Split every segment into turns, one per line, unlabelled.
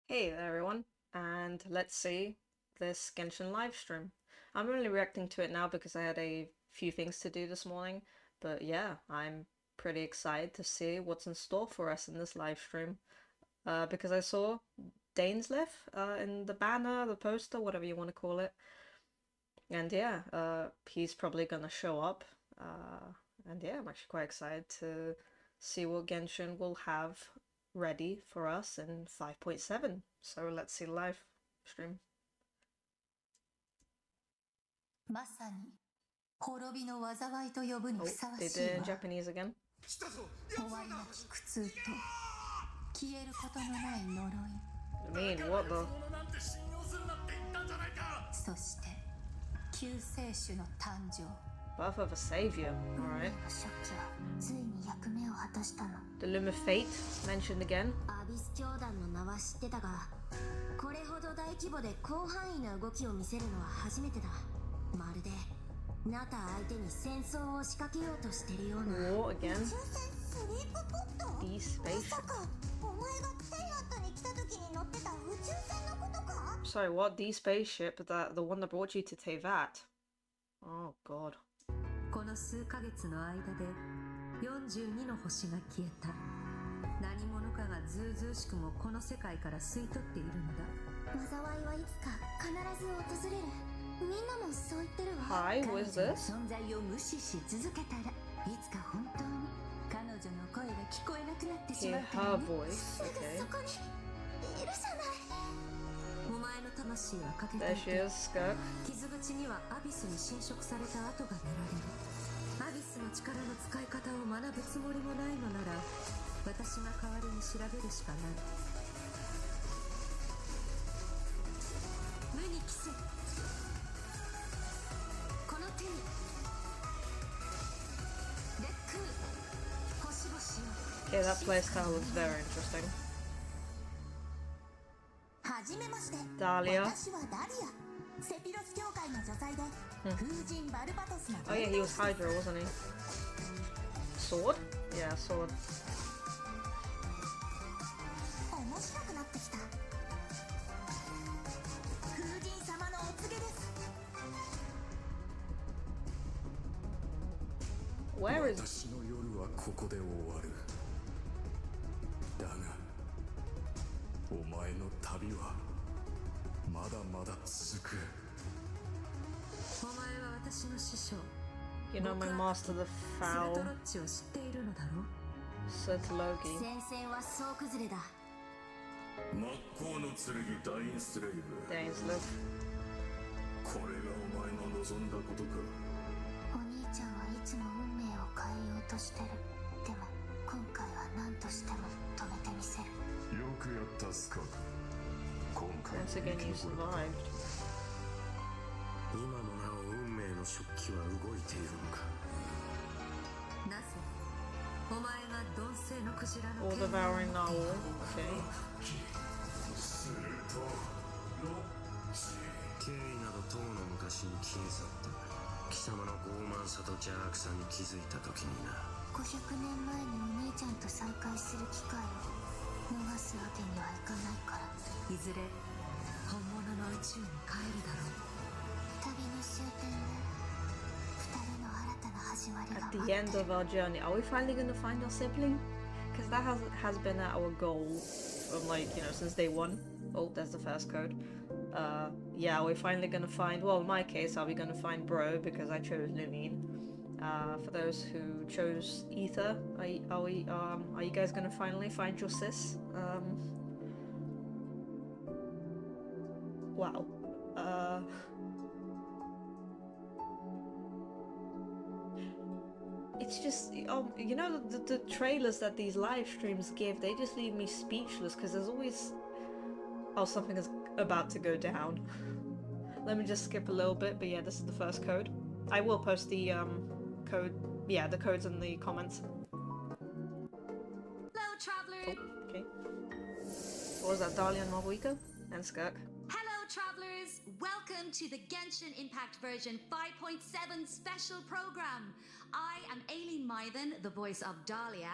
Hey there everyone, and let's see this Genshin live stream. I'm only reacting to it now because I had a few things to do this morning, but yeah, I'm pretty excited to see what's in store for us in this live stream. Because I saw Dainsleif in the banner, the poster, whatever you want to call it. And yeah, he's probably gonna show up. And yeah, I'm actually quite excited to see what Genshin will have ready for us in 5.7. So let's see the live stream.
まさに滅びの災いと呼ぶに
Oh,
ふさわ
they
しい
did it
わ
in Japanese again.
終わりなき苦痛と消えることのない呪
I mean, what the?
いそして救世主の誕生
Birth of a savior.
運命
Alright.
の初期はついに役目を果たしたの
The Loom of Fate mentioned again.
アビス教団の名は知ってたがこれほど大規模で広範囲な動きを見せるのは初めてだまるでナタ相手に戦争を仕掛けようとしてるような
War again.
宇宙船スリープポット
D
ま
space.
さかお前がテイラットに来た時に乗ってた宇宙船のことか
Sorry, what? D spaceship? The one that brought you to Tevat? Oh god.
この数ヶ月の間で42の星が消えた何者かがずうずうしくもこの世界から吸い取っているのだ
災いはいつか必ず訪れるみんなもそう言ってるわ
Hi, who is
彼女の
this?
存在を無視し続けたらいつか本当に彼女の声が聞こえなくなってしま
Hear
うから
her
ね
voice.
すぐ
Okay.
そこにいるじゃない
お前の魂は欠け
There
てい
she
て
is, Skirk.
傷口にはアビスに侵食された跡が見られるアビスの力の使い方を学ぶつもりもないのなら私が代わりに調べるしかない無に帰すこの手に烈空星々を
Okay, that playstyle looks very interesting.
はじめまして
Dahlia.
私はダリアセピロス教会の女祭で風神バルバトスの
Oh yeah, he was Hydra, wasn't he? Sword? Yeah, sword.
面白くなってきた風神様のお告げです
Where is...
私の夜はここで終わるだがお前の旅はまだまだ続く
お前は私の師匠
You know my master, the
スル
foul
トロッチを知っているのだろう
Sir Loki.
戦線は総崩れだ
真っ向の剣ダインスレイブ
Dainsleif.
これがお前の望んだことか
お兄ちゃんはいつも運命を変えようとしてるでも今回は何としても止めてみせる
よくやったスカーク今回
Once again, you survived.
今もなお運命の食器は動いているのか
なぜお前が鈍性のクジラの
All
剣を
devouring
持ってい
narwhal.
る
Okay.
するとロッチ
経緯などとうの昔に消え去った貴様の傲慢さと邪悪さに気づいた時にな
500年前にお姉ちゃんと再会する機会を逃すわけにはいかないから
いずれ本物の宇宙に帰るだろう
旅の終点で2人の新たな始まりが
At
待
the
って
end of our journey, are we finally gonna find our sibling? Because that has been our goal from like, you know, since day one. Oh, there's the first code. Yeah, we're finally gonna find, well, in my case, are we gonna find Bro because I chose Lumine. For those who chose Ether, are you guys gonna finally find your sis? Wow. It's just, you know, the trailers that these live streams give, they just leave me speechless because there's always, oh, something is about to go down. Let me just skip a little bit, but yeah, this is the first code. I will post the code, yeah, the codes in the comments.
Hello, travelers!
Oh, okay. What was that, Dahlia and Marguerite? And Skirk.
Hello, travelers! Welcome to the Genshin Impact version 5.7 special program. I am Aileen Mythen, the voice of Dahlia,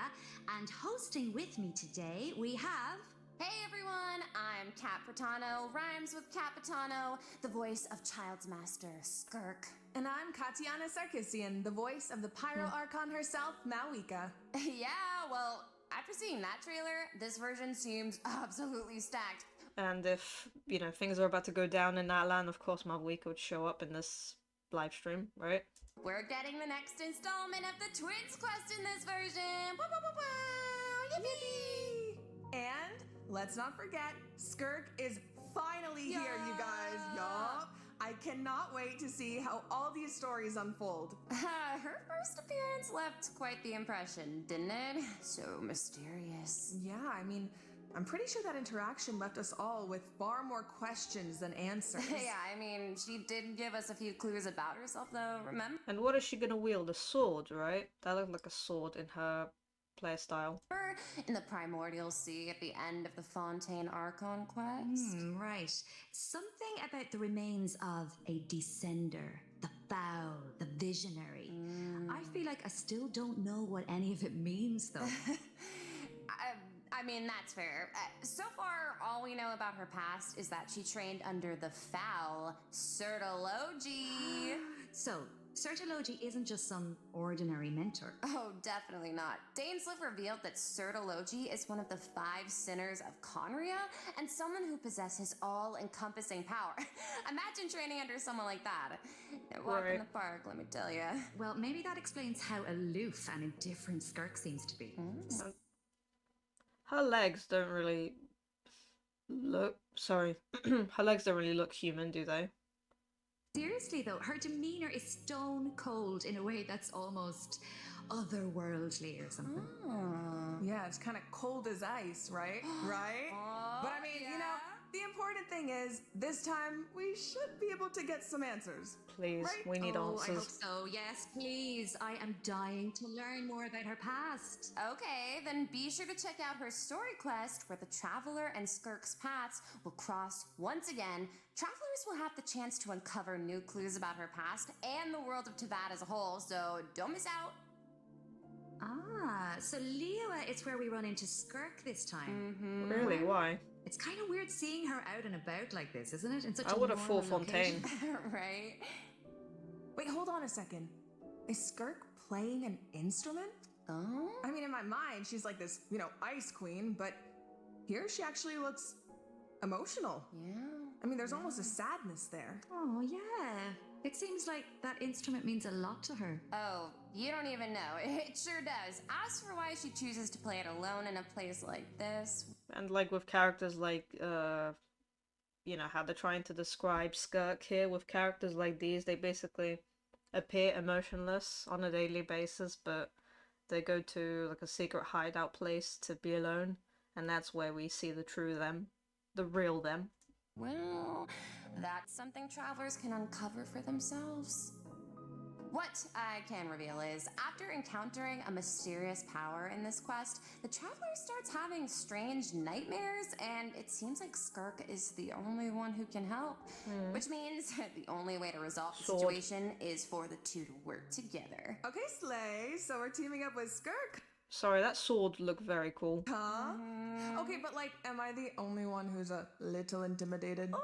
and hosting with me today we have...
Hey everyone, I'm
Capitano, rhymes with Capitano, the voice of Child's Master, Skirk.
And I'm Katiana Sarkissian, the voice of the Pyro Archon herself, Malika.
Yeah, well, after seeing that trailer, this version seems absolutely stacked.
And if, you know, things are about to go down in that land, of course Malwika would show up in this live stream, right?
We're getting the next installment of the Twins quest in this version! Woo, woo, woo, woo! Yippee!
And let's not forget, Skirk is finally here, you guys. Yup. I cannot wait to see how all these stories unfold.
Her first appearance left quite the impression, didn't it? So mysterious.
Yeah, I mean, I'm pretty sure that interaction left us all with far more questions than answers.
Yeah, I mean, she did give us a few clues about herself, though, remember?
And what is she gonna wield? A sword, right? That looked like a sword in her playstyle.
In the Primordial Sea at the end of the Fontaine Archon quest.
Right. Something about the remains of a descender, the foul, the visionary. I feel like I still don't know what any of it means, though.
I mean, that's fair. So far, all we know about her past is that she trained under the foul Sertology.
So, Sertology isn't just some ordinary mentor.
Oh, definitely not. Dainsliff revealed that Sertology is one of the 5 sinners of Conria and someone who possesses all-encompassing power. Imagine training under someone like that. A walk in the park, let me tell you.
Well, maybe that explains how aloof and indifferent Skirk seems to be.
Her legs don't really look... Sorry. Her legs don't really look human, do they?
Seriously, though, her demeanor is stone cold in a way that's almost otherworldly or something.
Yeah, it's kind of cold as ice, right? Right? But I mean, you know, the important thing is, this time we should be able to get some answers.
Please,
Right?
we need
I
answers.
hope so. Yes, please. I am dying to learn more about her past.
Okay, then be sure to check out her story quest where the Traveler and Skirk's paths will cross once again. Travelers will have the chance to uncover new clues about her past and the world of Tavad as a whole, so don't miss out.
Ah, so Liyue is where we run into Skirk this time.
Really? Why?
It's kind of weird seeing her out and about like this, isn't it? In such
I
a
would have
normal
thought Fontaine.
location.
Right?
Wait, hold on a second. Is Skirk playing an instrument?
Oh?
I mean, in my mind, she's like this, you know, ice queen, but here she actually looks emotional.
Yeah.
I mean, there's almost a sadness there.
Oh, yeah. It seems like that instrument means a lot to her.
Oh, you don't even know. It sure does. As for why she chooses to play it alone in a place like this.
And like with characters like, you know, how they're trying to describe Skirk here, with characters like these, they basically appear emotionless on a daily basis, but they go to like a secret hideout place to be alone, and that's where we see the true them, the real them.
Well, that's something travelers can uncover for themselves. What I can reveal is, after encountering a mysterious power in this quest, the traveler starts having strange nightmares, and it seems like Skirk is the only one who can help. Which means the only way to resolve the
Sword.
situation is for the two to work together.
Okay, Slay, so we're teaming up with Skirk.
Sorry, that sword looked very cool.
Huh? Okay, but like, am I the only one who's a little intimidated?
What?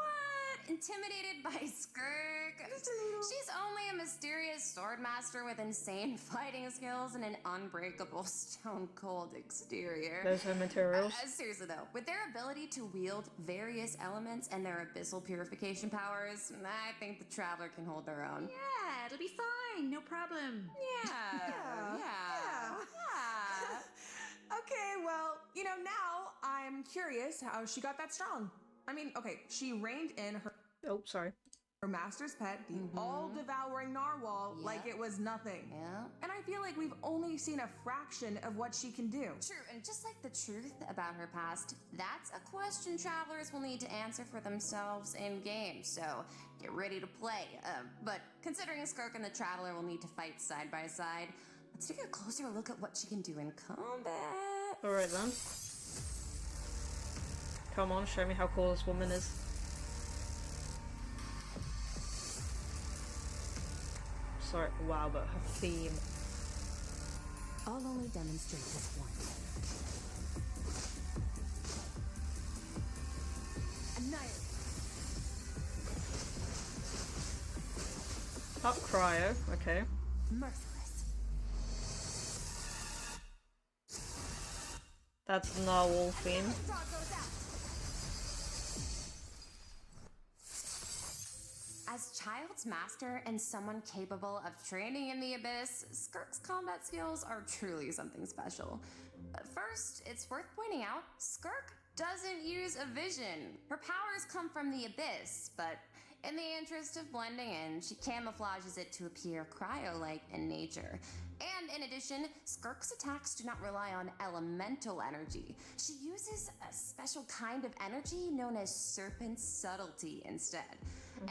Intimidated by Skirk? She's only a mysterious sword master with insane fighting skills and an unbreakable stone cold exterior.
Those are materials.
Seriously though, with their ability to wield various elements and their abyssal purification powers, I think the traveler can hold their own.
Yeah, it'll be fine. No problem.
Yeah.
Okay, well, you know, now I'm curious how she got that strong. I mean, okay, she reined in her
Oh, sorry.
master's pet, the all-devouring narwhal, like it was nothing.
Yeah.
And I feel like we've only seen a fraction of what she can do.
True, and just like the truth about her past, that's a question travelers will need to answer for themselves in game, so get ready to play. But considering Skirk and the Traveler will need to fight side by side, let's take a closer look at what she can do in combat.
Alright then. Come on, show me how cool this woman is. Sorry, wow, but her theme.
I'll only demonstrate this once.
Nice.
Up cryo, okay.
Merciless.
That's the narwhal theme.
Frog goes out. As Child's master and someone capable of training in the abyss, Skirk's combat skills are truly something special. First, it's worth pointing out, Skirk doesn't use a vision. Her powers come from the abyss, but in the interest of blending in, she camouflages it to appear cryo-like in nature. And in addition, Skirk's attacks do not rely on elemental energy. She uses a special kind of energy known as serpent subtlety instead.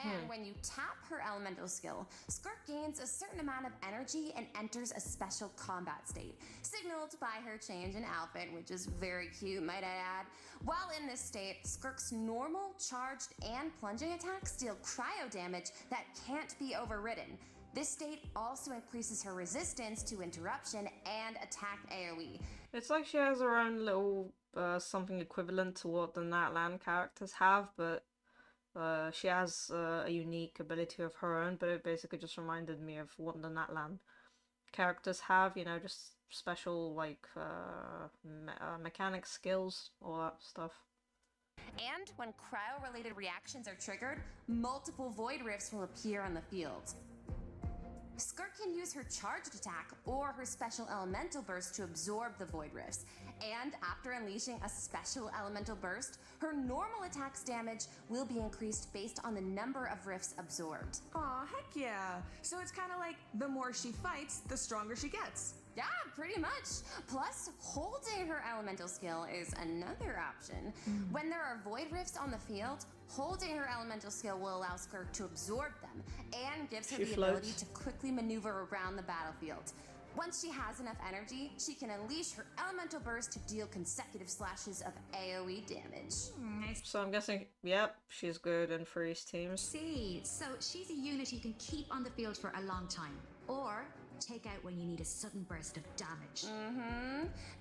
And when you tap her elemental skill, Skirk gains a certain amount of energy and enters a special combat state, signaled by her change in outfit, which is very cute, might I add. While in this state, Skirk's normal, charged, and plunging attacks deal cryo damage that can't be overridden. This state also increases her resistance to interruption and attack AoE.
It's like she has her own little something equivalent to what the Natlan characters have, but she has a unique ability of her own, but it basically just reminded me of what the Natlan characters have, you know, just special, like, mechanic skills, all that stuff.
And when cryo-related reactions are triggered, multiple void rifts will appear on the field. Skirk can use her charged attack or her special elemental burst to absorb the void rifts. And after unleashing a special elemental burst, her normal attack's damage will be increased based on the number of rifts absorbed.
Aw, heck yeah. So it's kind of like the more she fights, the stronger she gets.
Yeah, pretty much. Plus, holding her elemental skill is another option. When there are void rifts on the field, holding her elemental skill will allow Skirk to absorb them and gives her
She
the
floats.
ability to quickly maneuver around the battlefield. Once she has enough energy, she can unleash her elemental burst to deal consecutive slashes of AoE damage.
So I'm guessing, yep, she's good in freeze teams.
See, so she's a unit you can keep on the field for a long time, or take out when you need a sudden burst of damage.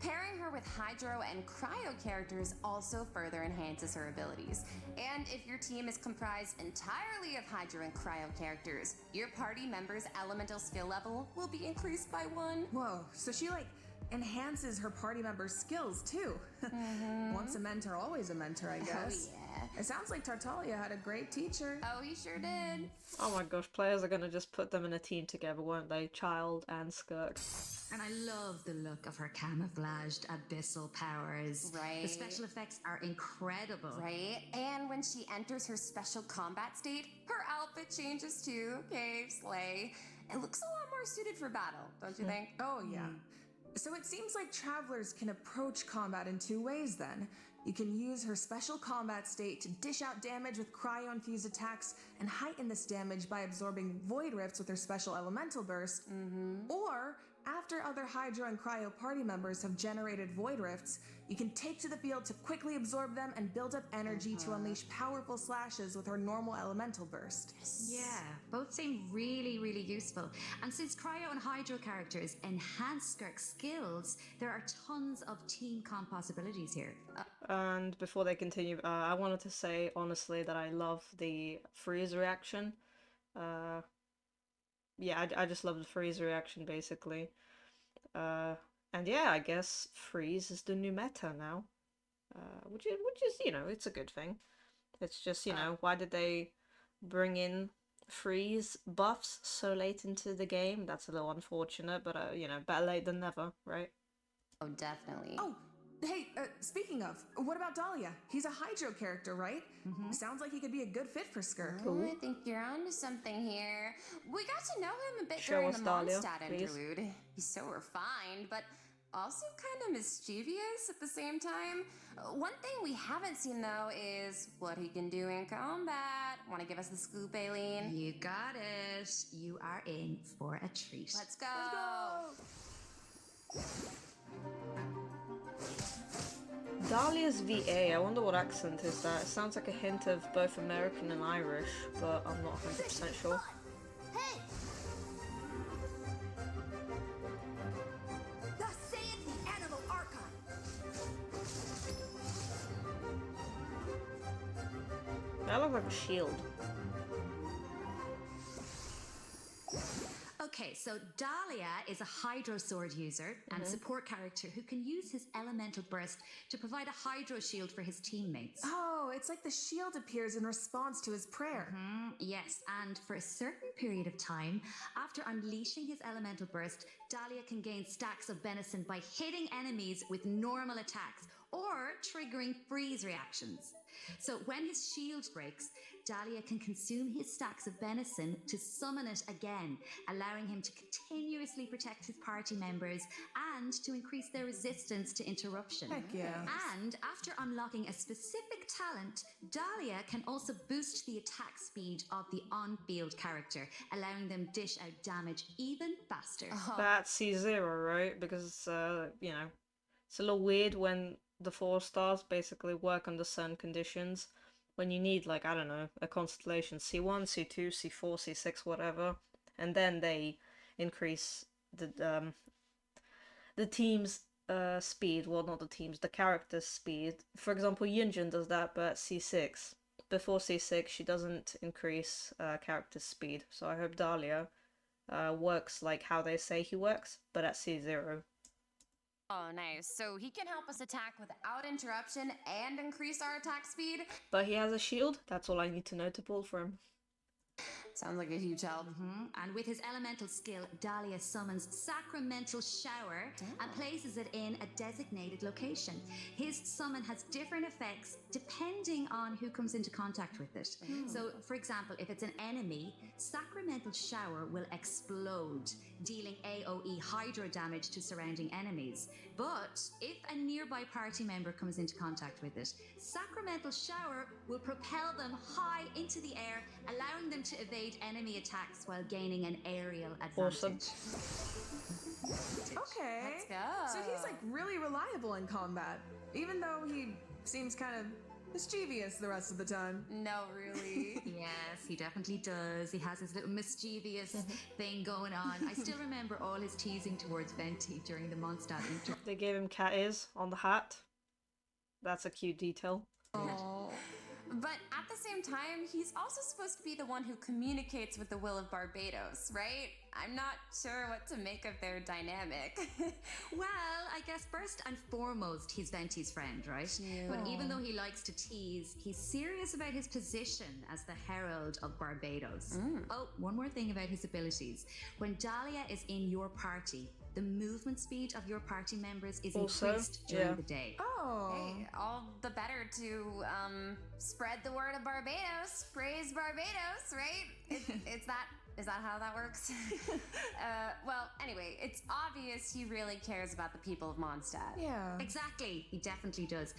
Pairing her with Hydro and Cryo characters also further enhances her abilities. And if your team is comprised entirely of Hydro and Cryo characters, your party member's elemental skill level will be increased by 1.
Whoa, so she like enhances her party members' skills too. Once a mentor, always a mentor, I guess.
yeah.
It sounds like Tartaglia had a great teacher.
Oh, he sure did.
Oh my gosh, players are gonna just put them in a team together, won't they? Child and Skirk.
And I love the look of her camouflaged abyssal powers.
Right.
The special effects are incredible.
Right? And when she enters her special combat state, her outfit changes too. Okay, slay. It looks a lot more suited for battle, don't you think?
Oh, yeah. So it seems like travelers can approach combat in 2 ways then. You can use her special combat state to dish out damage with cryo-infused attacks and heighten this damage by absorbing void rifts with her special elemental burst. Or, after other Hydro and Cryo party members have generated void rifts, you can take to the field to quickly absorb them and build up energy to unleash powerful slashes with her normal elemental burst.
Yeah, both seem really, really useful. And since Cryo and Hydro characters enhance Skirk's skills, there are tons of team comp possibilities here.
And before they continue, I wanted to say honestly that I love the freeze reaction. Yeah, I just love the freeze reaction basically. And yeah, I guess freeze is the new meta now. Which is, you know, it's a good thing. It's just, you know, why did they bring in freeze buffs so late into the game? That's a little unfortunate, but you know, better late than never, right?
Oh, definitely.
Oh, hey, speaking of, what about Dahlia? He's a Hydro character, right? Sounds like he could be a good fit for Skirk.
Oh, I think you're onto something here. We got to know him a bit
Show
during
us
the
Dahlia,
Mondstadt
please.
interlude. He's so refined, but also kind of mischievous at the same time. One thing we haven't seen, though, is what he can do in combat. Want to give us the scoop, Aileen?
You got it. You are in for a treat.
Let's go!
Dahlia's VA, I wonder what accent is that? It sounds like a hint of both American and Irish, but I'm not 100% sure.
Hey! Thus saith the Animal Archon.
looks like a shield.
Okay, so Dahlia is a Hydro Sword user and support character who can use his elemental burst to provide a Hydro shield for his teammates.
Oh, it's like the shield appears in response to his prayer.
Yes, and for a certain period of time, after unleashing his elemental burst, Dahlia can gain stacks of benison by hitting enemies with normal attacks or triggering freeze reactions. So when his shield breaks, Dahlia can consume his stacks of benison to summon it again, allowing him to continuously protect his party members and to increase their resistance to interruption.
Heck yeah.
And after unlocking a specific talent, Dahlia can also boost the attack speed of the on-field character, allowing them dish out damage even faster.
That's C0, right? Because, you know, it's a little weird when the 4 stars basically work under certain conditions. When you need, like, I don't know, a constellation C1, C2, C4, C6, whatever, and then they increase the team's speed. Well, not the team's, the character's speed. For example, Yunjin does that, but at C6. Before C6, she doesn't increase character's speed. So I hope Dahlia works like how they say he works, but at C0.
Oh, nice. So he can help us attack without interruption and increase our attack speed?
But he has a shield. That's all I need to know to pull for him.
Sounds like a huge help.
And with his elemental skill, Dahlia summons Sacramental Shower and places it in a designated location. His summon has different effects depending on who comes into contact with it. So, for example, if it's an enemy, Sacramental Shower will explode, dealing AoE hydro damage to surrounding enemies. But if a nearby party member comes into contact with it, Sacramental Shower will propel them high into the air, allowing them to evade enemy attacks while gaining an aerial advantage.
Awesome.
Okay.
Let's go.
So he's like really reliable in combat, even though he seems kind of mischievous the rest of the time.
No, really.
Yes, he definitely does. He has his little mischievous thing going on. I still remember all his teasing towards Venti during the Mondstadt inter.
They gave him cat ears on the hat. That's a cute detail.
Oh.
But at the same time, he's also supposed to be the one who communicates with the will of Barbados, right? I'm not sure what to make of their dynamic.
Well, I guess first and foremost, he's Venti's friend, right? But even though he likes to tease, he's serious about his position as the Herald of Barbados. Oh, one more thing about his abilities. When Dahlia is in your party, the movement speed of your party members is
Also,
increased during
yeah.
the day.
Oh.
Hey, all the better to spread the word of Barbados. Praise Barbados, right? Is that how that works? Well, anyway, it's obvious he really cares about the people of Mondstadt.
Yeah.
Exactly, he definitely does.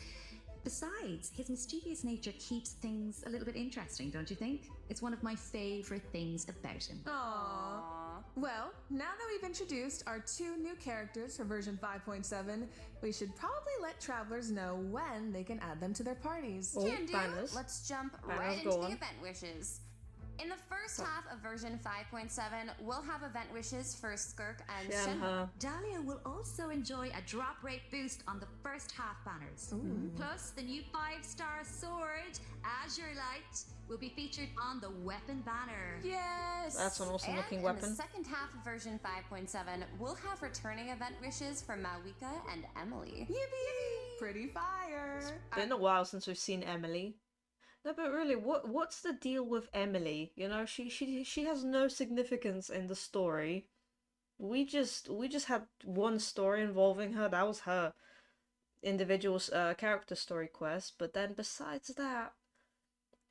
Besides, his mischievous nature keeps things a little bit interesting, don't you think? It's one of my favorite things about him.
Aww. Well, now that we've introduced our 2 new characters for version 5.7, we should probably let travelers know when they can add them to their parties.
Oh,
Can do.
banners.
Let's jump
Banners,
right
go
into the
on.
event wishes. In the first half of version 5.7, we'll have event wishes for Skirk and Shenhe.
Shenhe.
Dahlia will also enjoy a drop rate boost on the first half banners. Plus, the new 5-star sword, Azure Light, will be featured on the weapon banner.
Yes!
That's an awesome looking
In
weapon.
the second half of version 5.7, we'll have returning event wishes for Mawika and Emily.
Yippee! Pretty fire!
Been a while since we've seen Emily. No, but really, what's the deal with Emily? You know, she has no significance in the story. We just had one story involving her. That was her individual character story quest. But then besides that,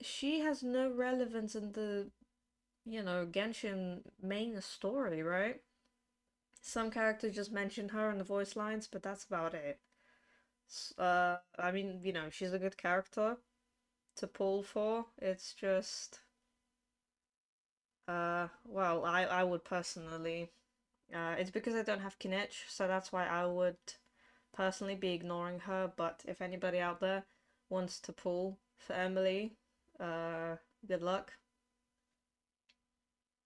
she has no relevance in the, you know, Genshin main story, right? Some characters just mention her in the voice lines, but that's about it. I mean, you know, she's a good character to pull for. It's just well, I would personally it's because I don't have Kinech, so that's why I would personally be ignoring her. But if anybody out there wants to pull for Emily, good luck.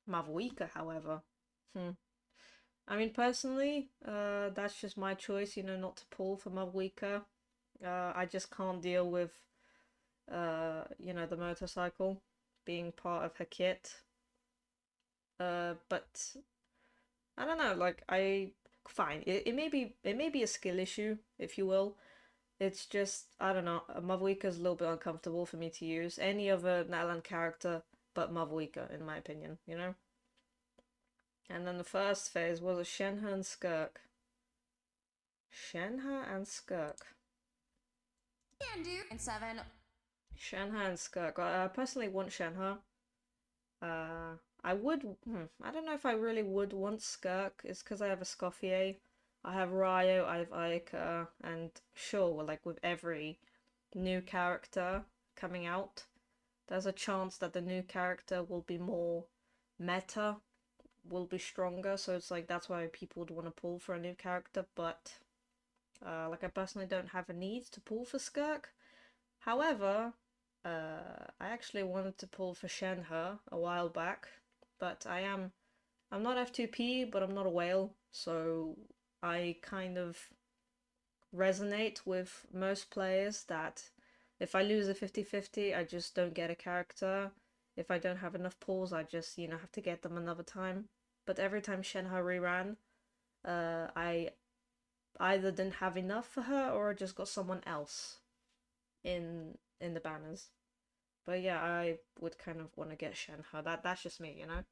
Mavwika, however, I mean, personally, that's just my choice, you know, not to pull for Mavwika. I just can't deal with you know, the motorcycle being part of her kit. But I don't know, like fine. It may be a skill issue, if you will. It's just I don't know. Mavuika's a little bit uncomfortable for me to use. Any other Natlan character but Mavuika, in my opinion, you know? And then the first phase was a Shenhe and Skirk. Shenhe and Skirk.
Can do. And 7.
Shenhe and Skirk. I personally want Shenhe. I would. I don't know if I really would want Skirk. It's because I have a Scoffier. I have Ryo, I have Aika, and sure, like with every new character coming out, there's a chance that the new character will be more meta, will be stronger, so it's like that's why people would want to pull for a new character, but like I personally don't have a need to pull for Skirk. However, I actually wanted to pull for Shenhe a while back, but I'm not F2P, but I'm not a whale, so I kind of resonate with most players that if I lose a 50-50, I just don't get a character. If I don't have enough pulls, I just, you know, have to get them another time. But every time Shenhe reran, I either didn't have enough for her or I just got someone else in the banners. But yeah, I would kind of want to get Shenhe. That's just me, you know?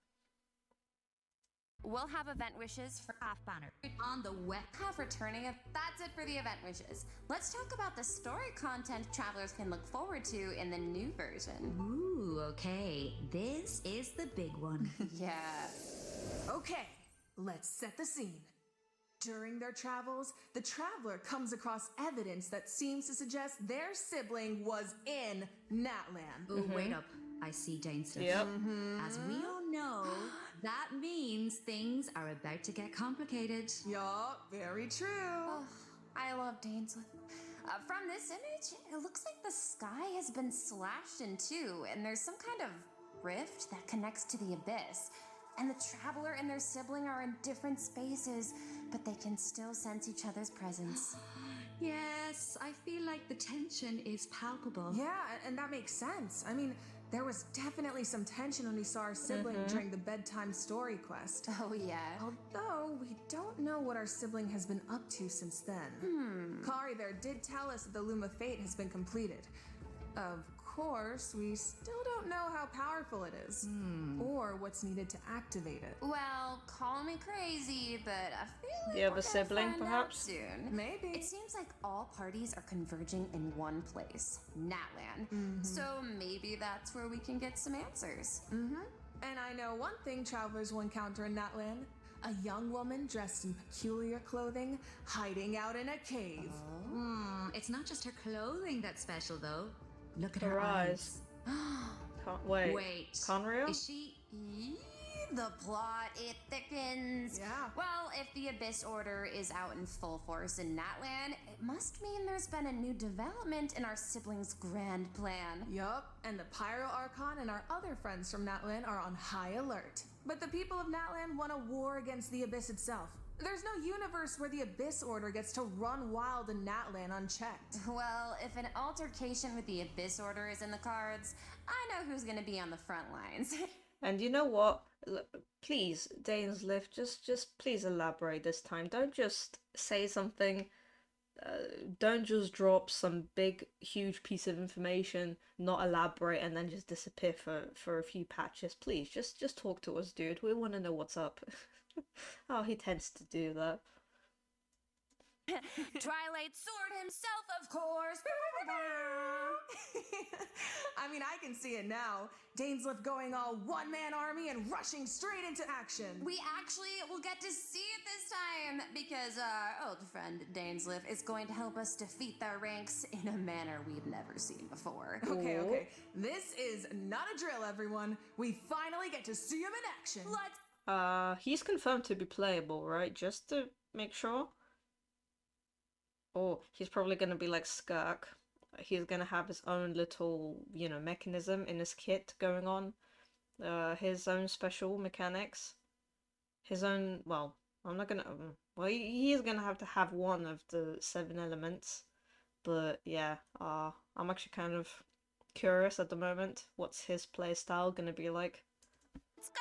We'll have event wishes for
Half banner. On the web.
have returning. That's it for the event wishes. Let's talk about the story content travelers can look forward to in the new version.
Ooh, okay. This is the big one.
Yeah.
Okay, let's set the scene. During their travels, the traveler comes across evidence that seems to suggest their sibling was in Natlan.
Oh, wait up. I see Dane's stuff.
Yep.
As we all know, that means things are about to get complicated.
Yup, very true.
Oh, I love Dainsleif. From this image, it looks like the sky has been slashed in two, and there's some kind of rift that connects to the abyss. And the traveler and their sibling are in different spaces, but they can still sense each other's presence.
Yes, I feel like the tension is palpable.
Yeah, and that makes sense. I mean, there was definitely some tension when we saw our sibling during the bedtime story quest.
Oh, yeah.
Although we don't know what our sibling has been up to since then. Kari there did tell us that the Loom of Fate has been completed. Of course, we still don't know how powerful it is, or what's needed to activate it.
Well, call me crazy, but I feel like
Do you have
we're
a
gonna
sibling,
find out
perhaps?
soon.
Maybe.
It seems like all parties are converging in one place, Natlan. So maybe that's where we can get some answers.
And I know one thing travelers will encounter in Natlan. A young woman dressed in peculiar clothing, hiding out in a cave.
It's not just her clothing that's special, though. Look at
Her
her
eyes. Wait.
Wait.
Conrio?
Is she...
The plot, it thickens.
Yeah.
Well, if the Abyss Order is out in full force in Natlan, it must mean there's been a new development in our siblings' grand plan.
Yup, and the Pyro Archon and our other friends from Natlan are on high alert. But the people of Natlan want a war against the Abyss itself. There's no universe where the Abyss Order gets to run wild in Natlan unchecked.
Well, if an altercation with the Abyss Order is in the cards, I know who's gonna be on the front lines.
And you know what? Please, Dainsleif, just please elaborate this time. Don't just say something. Don't just drop some big, huge piece of information, not elaborate, and then just disappear for a few patches. Please, just talk to us, dude. We want to know what's up. Oh, he tends to do that.
Twilight Sword himself, of course.
I mean, I can see it now. Dainsleif going all one-man army and rushing straight into action.
We actually will get to see it this time because our old friend Dainsleif is going to help us defeat their ranks in a manner we've never seen before.
Okay. This is not a drill, everyone. We finally get to see him in action.
Let's
He's confirmed to be playable, right? Just to make sure. Oh, he's probably gonna be like Skirk. He's gonna have his own little, you know, mechanism in his kit going on. His own special mechanics. His own, well, I'm not gonna, well, he is gonna have to have one of the 7 elements. But yeah, I'm actually kind of curious at the moment. What's his playstyle gonna be like?
Let's go!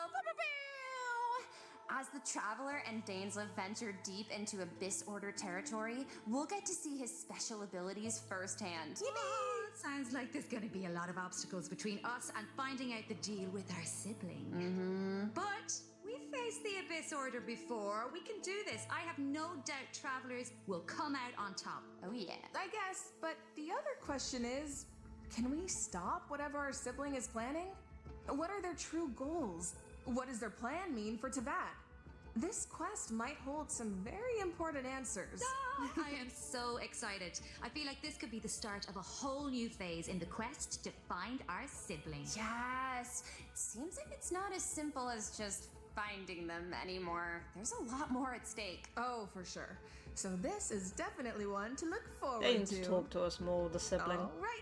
Pew, pew, pew! As the Traveler and Dainsleif venture deep into Abyss Order territory, we'll get to see his special abilities firsthand.
Oh, it sounds like there's going to be a lot of obstacles between us and finding out the deal with our sibling. But we've faced the Abyss Order before. We can do this. I have no doubt Travelers will come out on top.
Oh yeah.
I guess, but the other question is, can we stop whatever our sibling is planning? What are their true goals? What does their plan mean for Teyvat? This quest might hold some very important answers.
I am so excited. I feel like this could be the start of a whole new phase in the quest to find our sibling.
Yes! It seems like it's not as simple as just finding them anymore. There's a lot more at stake.
Oh, for sure. So this is definitely one to look forward
They need
to.
to talk to us more, the sibling.
All right.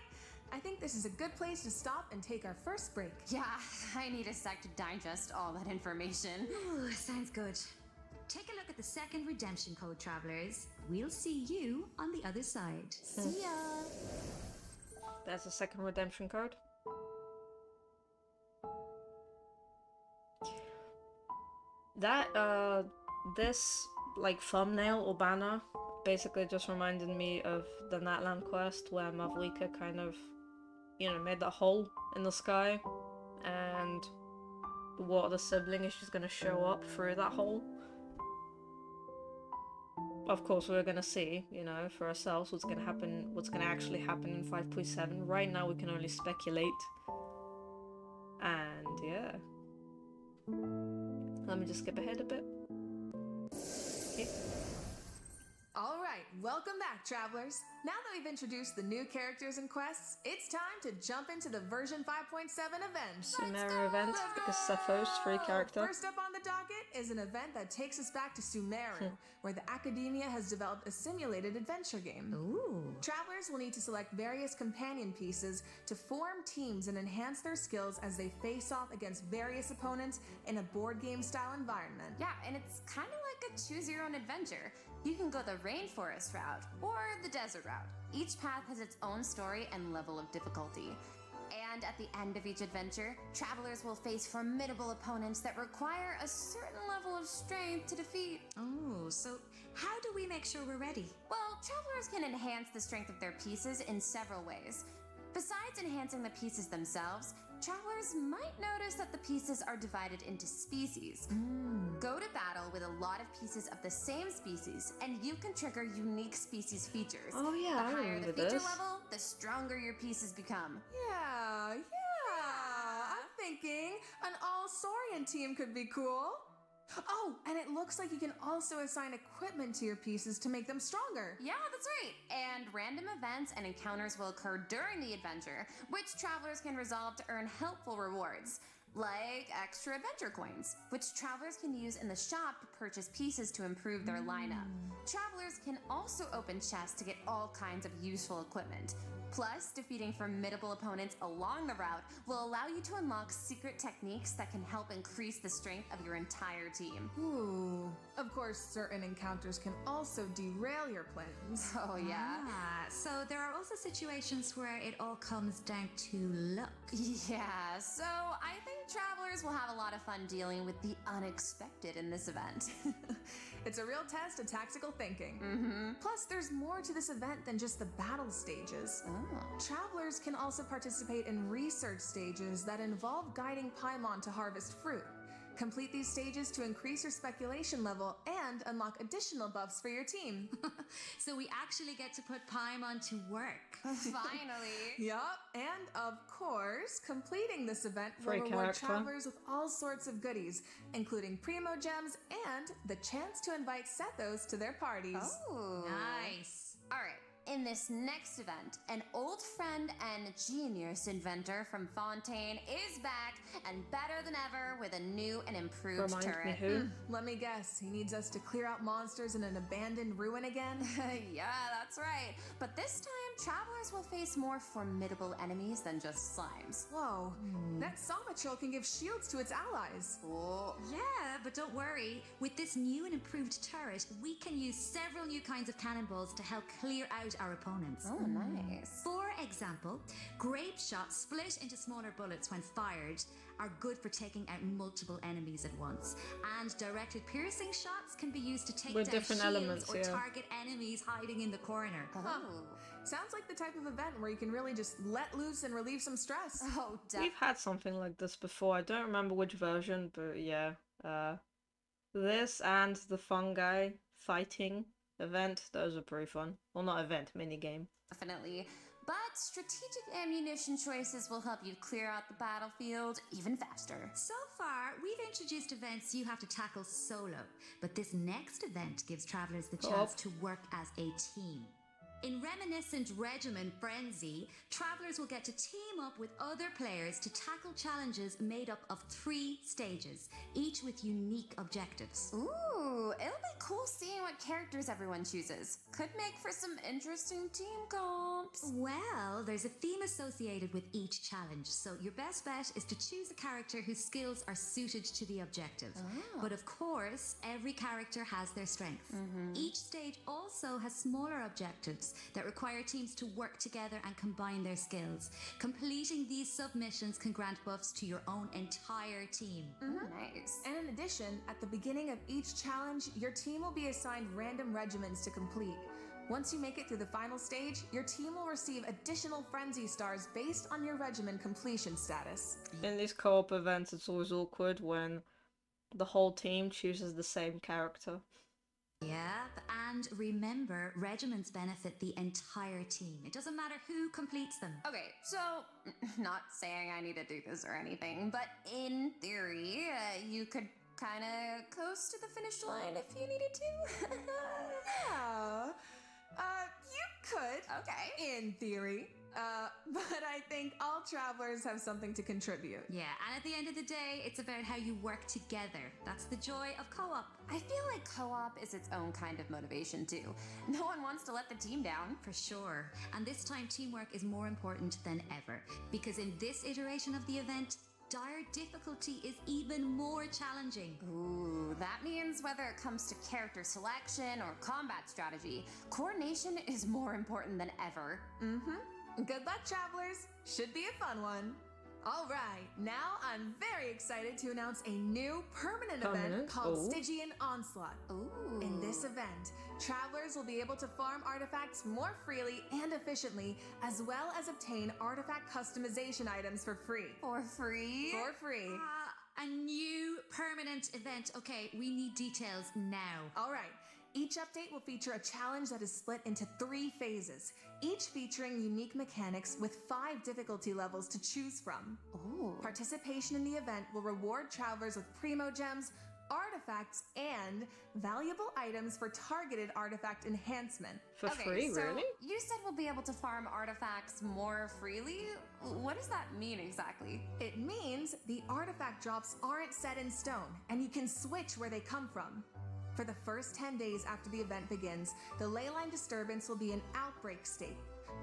I think this is a good place to stop and take our first break.
Yeah, I need a sec to digest all that information.
Ooh, sounds good. Take a look at the second redemption code, Travelers. We'll see you on the other side.
See ya!
There's a second redemption code. That, this, like, thumbnail or banner basically just reminded me of the Natlan quest where Mavlika kind of, you know, made that hole in the sky, and what the sibling is just gonna show up through that hole. Of course, we're gonna see, you know, for ourselves what's gonna happen, what's gonna actually happen in 5.7. Right now, we can only speculate. And yeah. Let me just skip ahead a bit. Okay.
All right, welcome back, travelers. Now that we've introduced the new characters and quests, it's time to jump into the version 5.7 event.
Sumeru event, because Sepho's free character.
First up on the docket is an event that takes us back to Sumeru, where the Academia has developed a simulated adventure game.
Ooh.
Travelers will need to select various companion pieces to form teams and enhance their skills as they face off against various opponents in a board game style environment.
Yeah, and it's kind of like a choose your own adventure. You can go the rainforest route or the desert route. Each path has its own story and level of difficulty. And at the end of each adventure, travelers will face formidable opponents that require a certain level of strength to defeat.
Oh, so how do we make sure we're ready?
Well, travelers can enhance the strength of their pieces in several ways. Besides enhancing the pieces themselves, travelers might notice that the pieces are divided into species. Go to battle with a lot of pieces of the same species, and you can trigger unique species features.
Oh yeah,
the
I
higher
remember
the feature
this.
level, the stronger your pieces become.
Yeah. I'm thinking an all-Saurian team could be cool. Oh, and it looks like you can also assign equipment to your pieces to make them stronger.
Yeah, that's right. And random events and encounters will occur during the adventure, which travelers can resolve to earn helpful rewards, like extra adventure coins, which travelers can use in the shop to purchase pieces to improve their lineup. Travelers can also open chests to get all kinds of useful equipment. Plus, defeating formidable opponents along the route will allow you to unlock secret techniques that can help increase the strength of your entire team.
Ooh. Of course, certain encounters can also derail your plans.
Oh yeah.
So there are also situations where it all comes down to luck.
Yeah, so I think travelers will have a lot of fun dealing with the unexpected in this event.
It's a real test of tactical thinking. Plus, there's more to this event than just the battle stages. Travelers can also participate in research stages that involve guiding Paimon to harvest fruit. Complete these stages to increase your speculation level and unlock additional buffs for your team.
So we actually get to put Paimon to work.
Finally.
Yup, and of course, completing this event will
Free
reward
character.
travelers with all sorts of goodies, including primo gems and the chance to invite Sethos to their parties.
Oh.
Nice.
All right. In this next event, an old friend and genius inventor from Fontaine is back and better than ever with a new and improved
Remind me
turret.
who?
Let me guess, he needs us to clear out monsters in an abandoned ruin again?
Yeah, that's right. But this time, travelers will face more formidable enemies than just slimes.
Whoa, that Sawmatrol can give shields to its allies.
Oh.
Yeah, but don't worry. With this new and improved turret, we can use several new kinds of cannonballs to help clear out our opponents.
Oh, nice.
4 example, grape shots split into smaller bullets when fired are good for taking out multiple enemies at once. And directed piercing shots can be used to take
With
down
different
shields
elements,
or
yeah.
target enemies hiding in the corner.
Oh.
Sounds like the type of event where you can really just let loose and relieve some stress.
Oh,
We've had something like this before. I don't remember which version, but yeah. This and the fungi fighting event, those are pretty fun. Well, not event, minigame.
definitely. But strategic ammunition choices will help you clear out the battlefield even faster.
So far, we've introduced events you have to tackle solo, but this next event gives travelers the chance to work as a team. In reminiscent Regiment Frenzy, travelers will get to team up with other players to tackle challenges made up of 3 stages, each with unique objectives.
Ooh, it'll be cool seeing what characters everyone chooses. Could make for some interesting team comps.
Well, there's a theme associated with each challenge, so your best bet is to choose a character whose skills are suited to the objective. But of course, every character has their strength. Each stage also has smaller objectives that require teams to work together and combine their skills. Completing these submissions can grant buffs to your own entire team.
Nice.
And in addition, at the beginning of each challenge, your team will be assigned random regiments to complete. Once you make it through the final stage, your team will receive additional frenzy stars based on your regiment completion status.
In these co-op events, it's always awkward when the whole team chooses the same character.
Yep, and remember, regiments benefit the entire team. It doesn't matter who completes them.
Okay, so, not saying I need to do this or anything, but in theory, you could kind of coast to the finish line if you needed to.
You could.
Okay.
In theory. But I think all travelers have something to contribute.
Yeah, and at the end of the day, it's about how you work together. That's the joy of co-op.
I feel like co-op is its own kind of motivation too. No one wants to let the team down.
For sure. And this time, teamwork is more important than ever. Because in this iteration of the event, dire difficulty is even more challenging.
Ooh, that means whether it comes to character selection or combat strategy, coordination is more important than ever.
Good luck, travelers. Should be a fun one. All right, now I'm very excited to announce a new permanent event called Stygian Onslaught.
Ooh.
In this event, travelers will be able to farm artifacts more freely and efficiently, as well as obtain artifact customization items for free.
For free?
For free.
A new permanent event. Okay, we need details now.
All right. Each update will feature a challenge that is split into 3 phases, each featuring unique mechanics with 5 difficulty levels to choose from.
Ooh.
Participation in the event will reward travelers with primo gems, artifacts, and valuable items for targeted artifact enhancement.
For free,
so
really?
You said we'll be able to farm artifacts more freely? What does that mean exactly?
It means the artifact drops aren't set in stone, and you can switch where they come from. For the first 10 days after the event begins, the leyline disturbance will be in outbreak state.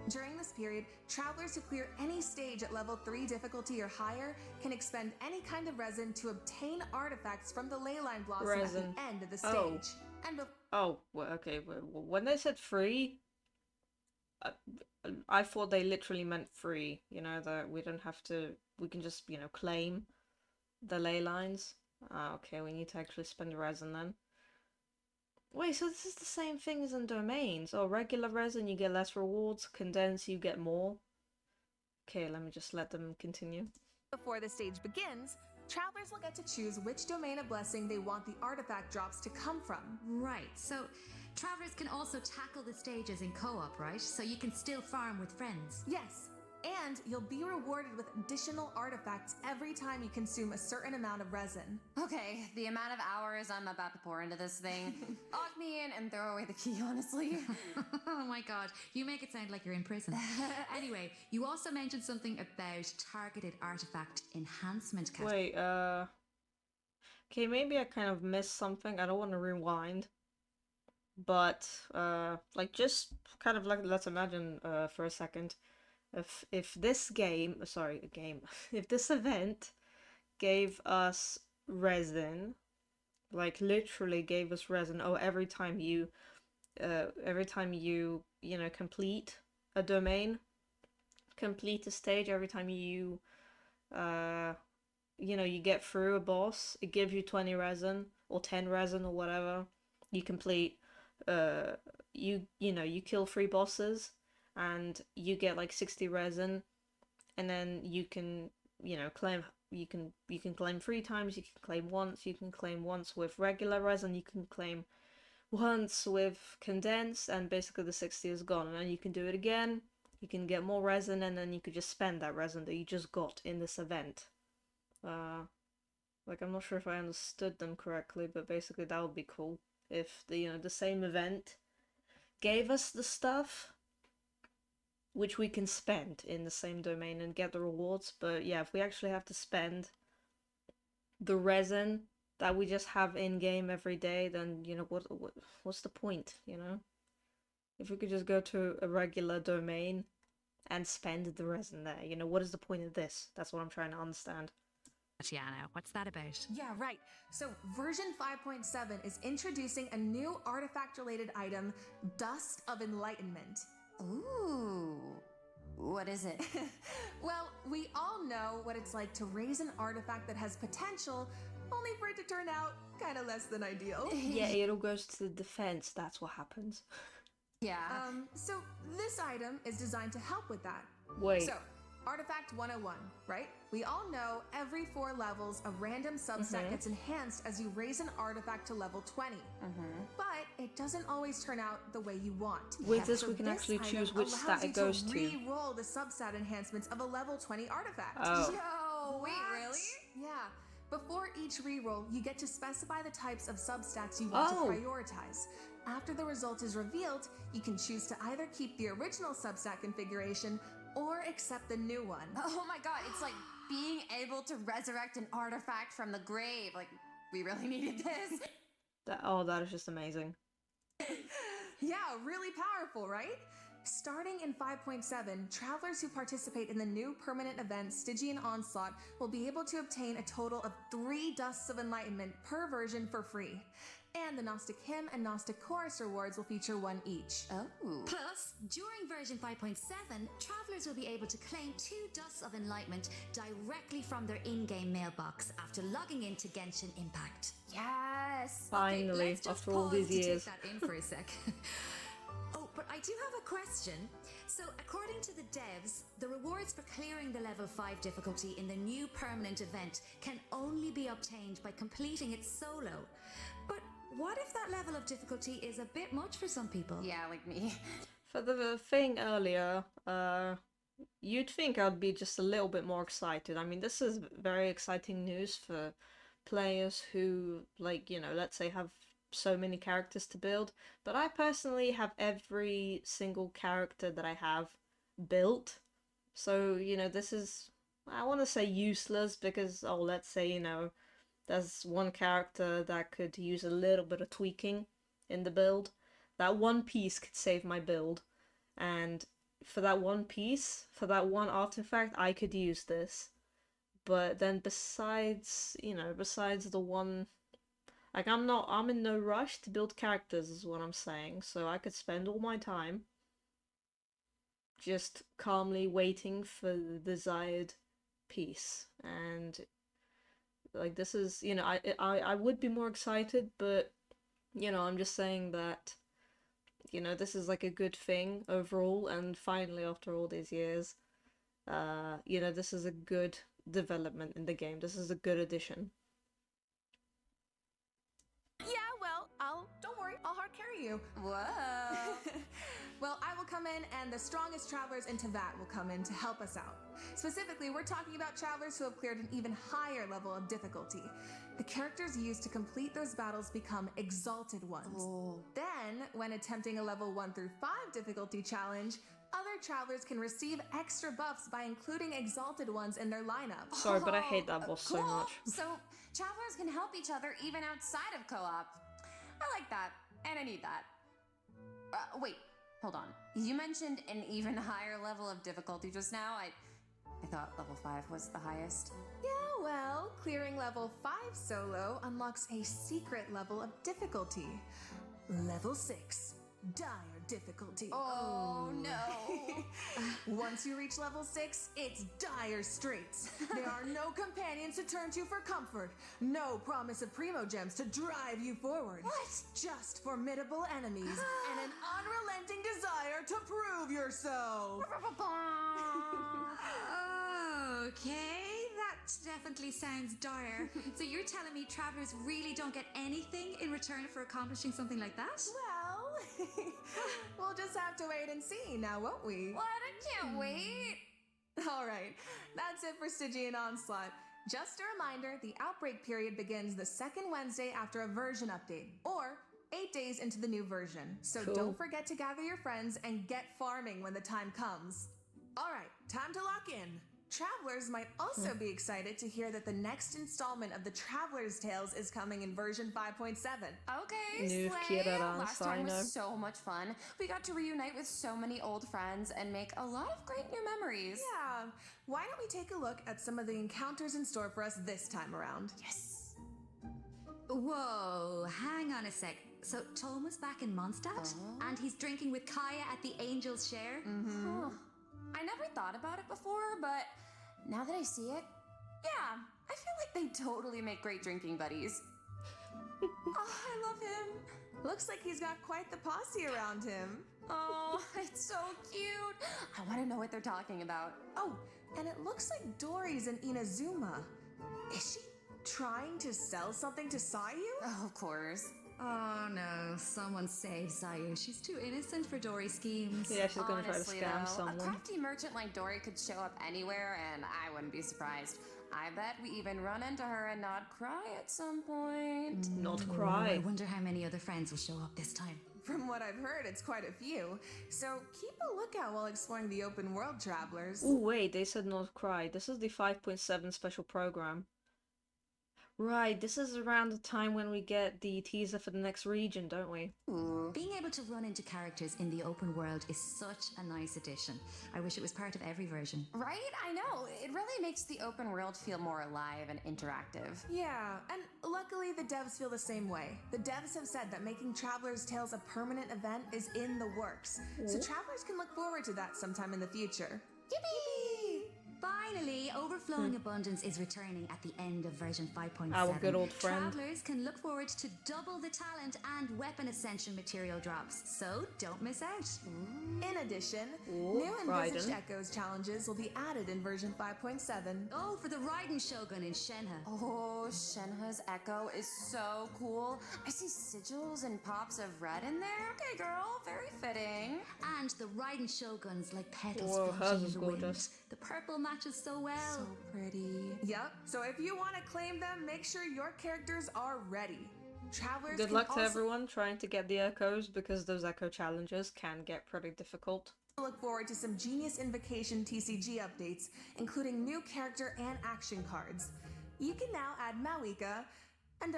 During this period, travelers who clear any stage at level 3 difficulty or higher can expend any kind of resin to obtain artifacts from the leyline blossom at
Resin.
the end of the
Oh.
stage. And
Oh, well, okay. When they said free, I thought they literally meant free. You know, that we don't have to, we can just, claim the ley lines. Okay, we need to actually spend resin then. Wait, so this is the same thing as in domains. Oh, regular resin, you get less rewards. Condense, you get more. Okay, let me just let them continue.
before the stage begins, travelers will get to choose which domain of blessing they want the artifact drops to come from.
Right, so travelers can also tackle the stages in co-op, right? So you can still farm with friends.
Yes, and you'll be rewarded with additional artifacts every time you consume a certain amount of resin.
Okay, the amount of hours I'm about to pour into this thing. Lock me in and throw away the key, honestly.
Oh my god, you make it sound like you're in prison. Anyway, you also mentioned something about targeted artifact enhancement.
Wait, okay, maybe I kind of missed something. I don't want to rewind. But, just kind of like, let's imagine, for a second, if this game, if this event gave us resin, like literally gave us resin, every time you, complete a domain, complete a stage, every time you you get through a boss, it gives you 20 resin or 10 resin or whatever. You complete you kill 3 bosses and you get like 60 resin, and then you can claim you can claim 3 times, you can claim once, you can claim once with regular resin, you can claim once with condensed, and basically the 60 is gone, and then you can do it again, you can get more resin, and then you could just spend that resin that you just got in this event. Like, I'm not sure if I understood them correctly, but basically that would be cool if the same event gave us the stuff which we can spend in the same domain and get the rewards. But yeah, if we actually have to spend the resin that we just have in game every day, then what's the point? If we could just go to a regular domain and spend the resin there, what is the point of this? That's what I'm trying to understand.
Gianna, what's that about?
Yeah, right. So, version 5.7 is introducing a new artifact related item, Dust of Enlightenment.
Ooh. What is it?
Well, we all know what it's like to raise an artifact that has potential, only for it to turn out kind of less than ideal.
Yeah, it all goes to the defense. That's what happens.
Yeah.
So this item is designed to help with that.
Wait.
So, Artifact 101, right? We all know every 4 levels, a random substat gets enhanced as you raise an artifact to level 20. But it doesn't always turn out the way you want.
With this,
So
we can actually
item
choose which
allows
stat
you
it goes to.
re-roll the substat enhancements of a level 20 artifact.
Oh.
Yo, wait, really?
Yeah. Before each reroll, you get to specify the types of substats you want to prioritize. After the result is revealed, you can choose to either keep the original substat configuration or accept the new one.
Oh my god, it's like being able to resurrect an artifact from the grave. Like, we really needed this.
That is just amazing.
Yeah, really powerful, right? Starting in 5.7, travelers who participate in the new permanent event Stygian Onslaught will be able to obtain a total of 3 Dusts of Enlightenment per version for free. And the Gnostic Hymn and Gnostic Chorus rewards will feature 1 each.
Oh.
Plus, during version 5.7, travelers will be able to claim 2 Dusts of Enlightenment directly from their in-game mailbox after logging into Genshin Impact.
Yes.
Finally,
let's just
after all
pause
these
to
years.
take that in for a sec. Oh, but I do have a question. So, according to the devs, the rewards for clearing the level 5 difficulty in the new permanent event can only be obtained by completing it solo. But what if that level of difficulty is a bit much for some people?
Yeah, like me.
For the thing earlier, you'd think I'd be just a little bit more excited. I mean, this is very exciting news for players who, let's say have so many characters to build. But I personally have every single character that I have built. So, this is, I want to say useless because, let's say, there's one character that could use a little bit of tweaking in the build. That one piece could save my build. And for that one piece, for that one artifact, I could use this. But then besides the one... Like, I'm in no rush to build characters is what I'm saying. So I could spend all my time just calmly waiting for the desired piece. And... like, this is, I would be more excited, but, I'm just saying that, this is like a good thing overall, and finally, after all these years, this is a good development in the game. This is a good addition.
Yeah, well, don't worry, I'll hard carry you.
Whoa.
Well, I will come in, and the strongest travelers into that will come in to help us out. Specifically, we're talking about travelers who have cleared an even higher level of difficulty. The characters used to complete those battles become Exalted Ones.
Oh.
Then, when attempting a level 1 through 5 difficulty challenge, other travelers can receive extra buffs by including Exalted Ones in their lineup.
Sorry, but I hate that boss so
Cool.
much.
So, travelers can help each other even outside of co-op. I like that, and I need that. Wait, hold on. You mentioned an even higher level of difficulty just now. I thought level 5 was the highest.
Yeah, well, clearing level 5 solo unlocks a secret level of difficulty. Level 6, Dire difficulty.
Oh no.
Once you reach level 6, it's dire straits. There are no companions to turn to for comfort, no promise of primo gems to drive you forward.
What?
Just formidable enemies and an unrelenting desire to prove yourself.
Okay, that definitely sounds dire. So you're telling me travelers really don't get anything in return for accomplishing something like that?
Well, we'll just have to wait and see now, won't we?
What? I can't wait.
All right, that's it for Stygian Onslaught. Just a reminder, the outbreak period begins the second Wednesday after a version update, or 8 days into the new version. So
Cool.
don't forget to gather your friends and get farming when the time comes. All right, time to lock in. Travelers might also be excited to hear that the next installment of the Traveler's Tales is coming in version 5.7.
Okay,
Nu
Slay.
kieran
Last time
Sino.
was so much fun. We got to reunite with so many old friends and make a lot of great new memories.
Yeah, why don't we take a look at some of the encounters in store for us this time around?
Yes.
Whoa, hang on a sec. So Toma's back in Mondstadt, and he's drinking with Kaya at the Angel's Share?
Huh. I never thought about it before, but now that I see it, yeah, I feel like they totally make great drinking buddies. Oh, I love him.
Looks like he's got quite the posse around him.
Oh, it's so cute. I want to know what they're talking about.
Oh, and it looks like Dory's in Inazuma. Is she trying to sell something to Sayu?
Oh, of course.
Oh no, someone save Sayu. She's too innocent for Dory schemes.
Yeah, she's gonna try to
Honestly,
scam
though,
someone.
a crafty merchant like Dory could show up anywhere, and I wouldn't be surprised. I bet we even run into her and not cry at some point.
Not
I
cry.
wonder how many other friends will show up this time.
From what I've heard, it's quite a few. So keep a lookout while exploring the open world, travelers.
Oh wait, they said not cry. This is the 5.7 special program. Right, this is around the time when we get the teaser for the next region, don't we?
Being able to run into characters in the open world is such a nice addition. I wish it was part of every version.
Right? I know. It really makes the open world feel more alive and interactive.
Yeah, and luckily the devs feel the same way. The devs have said that making Traveler's Tales a permanent event is in the works, so travelers can look forward to that sometime in the future.
Yippee! Finally, Overflowing Abundance is returning at the end of version 5.7.
Our good old friend.
Travelers can look forward to double the talent and weapon ascension material drops, so don't miss out.
In addition,
Ooh,
new Envisaged
Raiden.
Echoes challenges will be added in version 5.7.
Oh, for the Raiden Shogun in Shenhe.
Oh, Shenhe's echo is so cool. I see sigils and pops of red in there. Okay, girl, very fitting.
And the Raiden Shoguns like petals
Whoa, hers
floating in
is
the wind.
gorgeous.
The purple matches so well.
So pretty.
Yep, so if you want to claim them, make sure your characters are ready. Travelers
Good
can
luck to
also
everyone trying to get the echoes, because those echo challenges can get pretty difficult.
look forward to some Genius Invocation TCG updates, including new character and action cards. You can now add Malika and,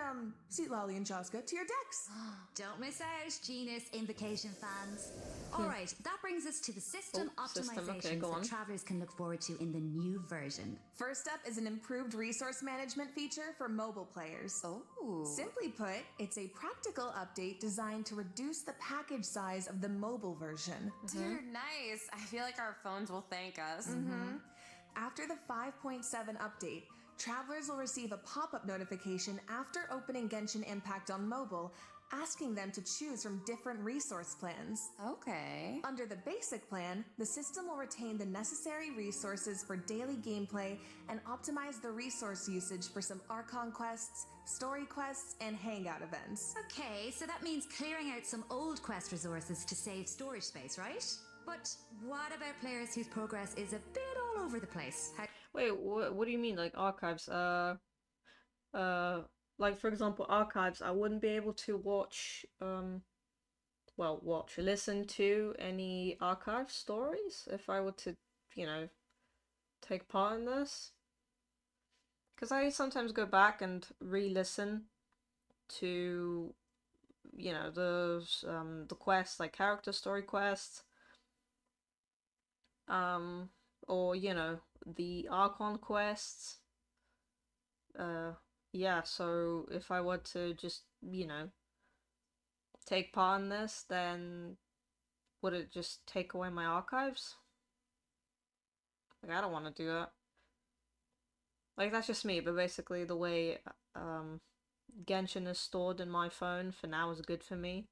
Sweet Lolly and Chaska to your decks.
Don't miss out, Genius Invocation fans. Alright, that brings us to the system
Oh, system,
optimizations
okay, go on.
that travelers can look forward to in the new version.
First up is an improved resource management feature for mobile players.
Oh.
Simply put, it's a practical update designed to reduce the package size of the mobile version.
Dude, nice. I feel like our phones will thank us.
After the 5.7 update, travelers will receive a pop-up notification after opening Genshin Impact on mobile, asking them to choose from different resource plans.
Okay.
Under the basic plan, the system will retain the necessary resources for daily gameplay and optimize the resource usage for some Archon quests, story quests, and hangout events.
Okay, so that means clearing out some old quest resources to save storage space, right? But what about players whose progress is a bit all over the place?
Wait, what do you mean, like archives? Like for example, archives. I wouldn't be able to watch, listen to any archive stories if I were to, take part in this. Because I sometimes go back and re-listen to, the quests, like character story quests. Or, the Archon quests. Yeah, so if I were to just, take part in this, then would it just take away my archives? Like, I don't want to do that. Like, that's just me, but basically the way Genshin is stored in my phone for now is good for me.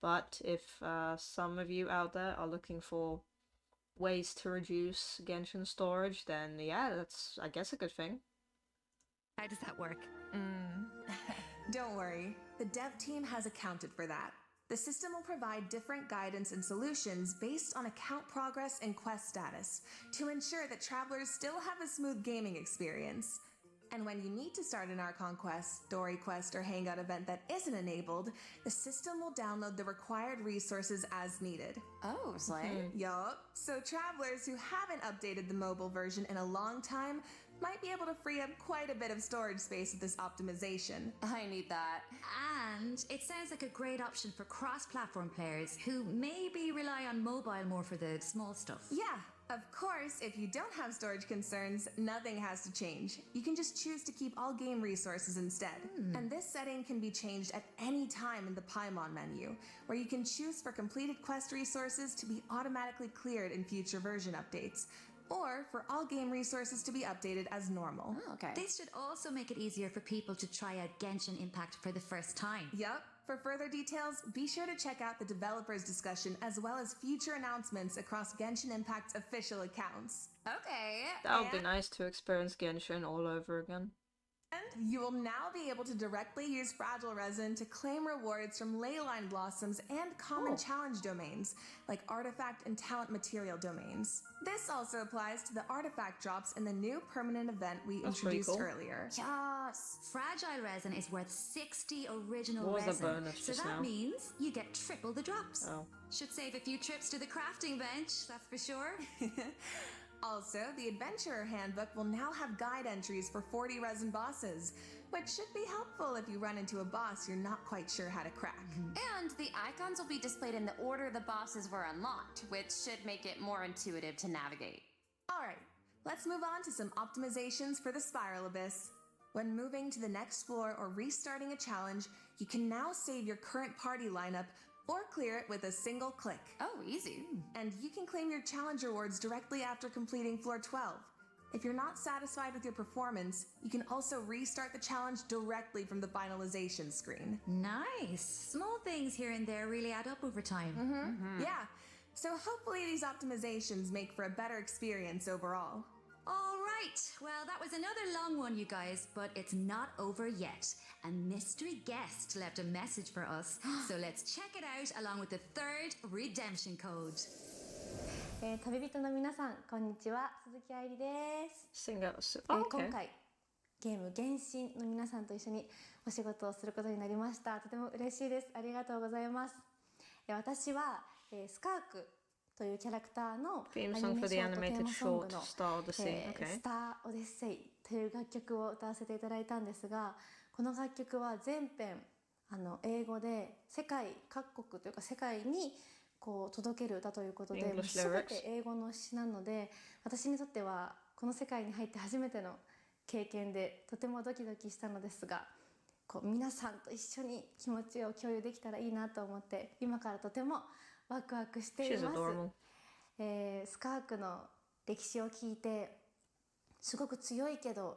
But if some of you out there are looking for ways to reduce Genshin storage, then yeah, that's, I guess, a good thing.
How does that work?
Don't worry, the dev team has accounted for that. The system will provide different guidance and solutions based on account progress and quest status to ensure that travelers still have a smooth gaming experience. And when you need to start an Archon quest, story quest, or hangout event that isn't enabled, the system will download the required resources as needed.
Oh, slay.
Yup. So travelers who haven't updated the mobile version in a long time might be able to free up quite a bit of storage space with this optimization.
I need that.
And it sounds like a great option for cross-platform players who maybe rely on mobile more for the small stuff.
Yeah, of course, if you don't have storage concerns, nothing has to change. You can just choose to keep all game resources instead. And this setting can be changed at any time in the Paimon menu, where you can choose for completed quest resources to be automatically cleared in future version updates, or for all game resources to be updated as normal.
Oh, okay.
This should also make it easier for people to try out Genshin Impact for the first time.
Yup. For further details, be sure to check out the developers' discussion as well as future announcements across Genshin Impact's official accounts.
Okay.
That would be nice to experience Genshin all over again.
And you will now be able to directly use Fragile Resin to claim rewards from Leyline Blossoms and common challenge domains, like artifact and talent material domains. This also applies to the artifact drops in the new permanent event we
That's pretty
introduced
cool.
earlier.
Yes! Fragile resin is worth 60 original
What was the
resin.
bonus
So
just
that
now?
means you get triple the drops.
Oh.
Should save a few trips to the crafting bench, that's for sure.
Also, the Adventurer Handbook will now have guide entries for 40 resin bosses, which should be helpful if you run into a boss you're not quite sure how to crack.
And the icons will be displayed in the order the bosses were unlocked, which should make it more intuitive to navigate.
Alright, let's move on to some optimizations for the Spiral Abyss. When moving to the next floor or restarting a challenge, you can now save your current party lineup or clear it with a single click.
Oh, easy.
And you can claim your challenge rewards directly after completing floor 12. If you're not satisfied with your performance, you can also restart the challenge directly from the finalization screen.
Nice. Small things here and there really add up over time.
Yeah, so hopefully these optimizations make for a better experience overall.
All right. Well, that was another long one, you guys, but it's not over yet. A mystery guest left a message for us, so let's check it out along with the third redemption code.
旅人の皆さんこんにちは、鈴木愛理です。
Singer. Oh, okay.
今回ゲーム原神の皆さんと一緒にお仕事をすることになりました。とても嬉しいです。ありがとうございます。私はスカークというキャラクターの
Theme
ア
song
ニメ
for
シ
the
ョートテー
animated
マソング
short
の
Star Odyssey. Okay.
スターオデッセイという楽曲を歌わせていただいたんですが、この楽曲は全編英語で世界各国というか世界にこう届ける歌ということで、
English
全
lyrics.
て英語の詩なので、私にとってはこの世界に入って初めての経験でとてもドキドキしたのですが、こう皆さんと一緒に気持ちを共有できたらいいなと思って今からとてもワクワクしてい
She's
ます。
adorable.
スカークの歴史を聞いてすごく強いけど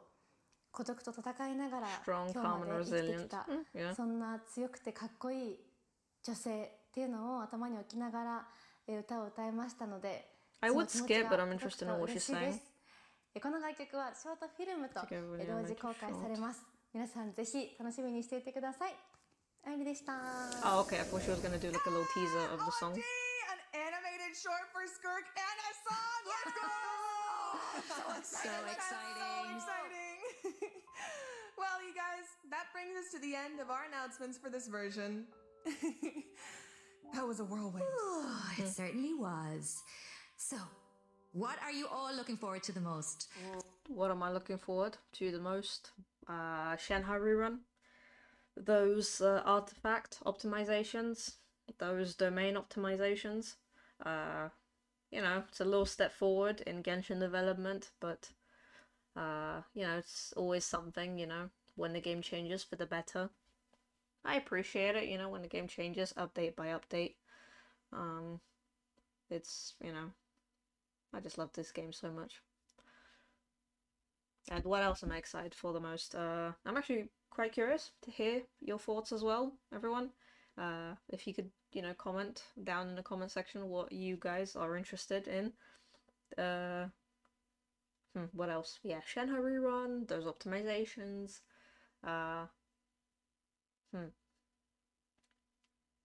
孤独と戦いながら
Strong,
今日ま
calm,
で
and
生きてき
resilient.
た
Yeah.
そんな強くてかっこいい女性っていうのを頭に置きながら歌を歌いましたので
I
その
would
気持ち
skip,
が
but I'm
届
interested
く
in
と
what
嬉
she's
しいで
saying.
す。この楽曲はショートフィルムと
Together with
同
the
時公開
animated
されます。皆さんぜひ楽しみにしていてください。愛理でした。
Oh, okay. I thought she was gonna do like a little teaser of the song.
OMG, an animated short for Skirk and a song! Let's go!
So exciting.
So exciting! Well, you guys, that brings us to the end of our announcements for this version. That was a whirlwind.
Oh, it certainly was. So, what are you all looking forward to the most?
What am I looking forward to the most? Shanghai rerun. Those artifact optimizations. Those domain optimizations. You know, it's a little step forward in Genshin development, but you know, it's always something, you know, when the game changes for the better. I appreciate it, you know, when the game changes update by update. It's, I just love this game so much. And what else am I excited for the most? I'm actually quite curious to hear your thoughts as well, everyone. If you could, comment down in the comment section what you guys are interested in. What else? Yeah, Shenhe rerun, those optimizations.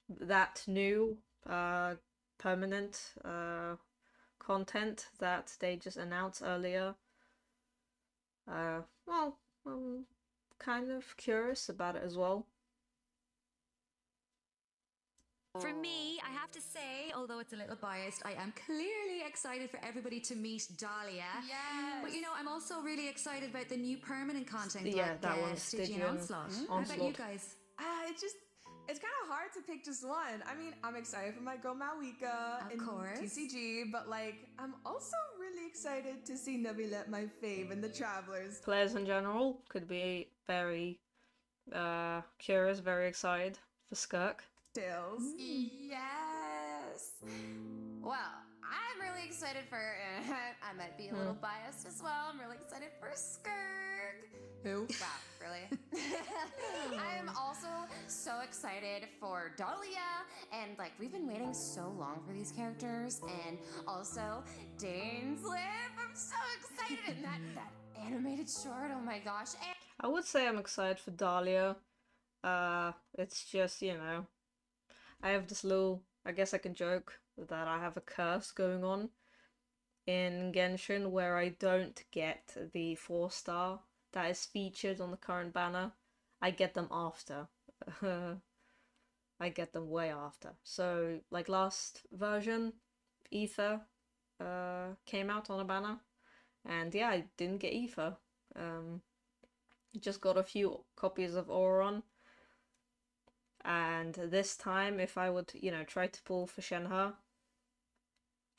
That new permanent content that they just announced earlier. Well, I'm kind of curious about it as well.
For me, I have to say, although it's a little biased, I am clearly excited for everybody to meet Dahlia.
Yes.
But I'm also really excited about the new permanent content,
Yeah,
like
that one's
Stygian
Stygian
Onslaught. How about you guys?
It's kind of hard to pick just one. I mean, I'm excited for my girl Malika in
course.
TCG, but I'm also really excited to see Nabilet, my fave, and the Travelers.
Players in general could be very curious, very excited for Skirk.
Tales.
Yes. Well, I'm really excited for. I might be a little biased as well. I'm really excited for Skirk.
Who?
Wow, really? I am also so excited for Dahlia, and we've been waiting so long for these characters, and also Dane's Lip. I'm so excited, and that animated short. Oh my gosh! And
I would say I'm excited for Dahlia. It's just I have this little. I guess I can joke that I have a curse going on in Genshin where I don't get the 4-star that is featured on the current banner. I get them after. I get them way after. So, last version, Ether came out on a banner, and yeah, I didn't get Ether. Just got a few copies of Auron. And this time, if I would, try to pull for Shenhe,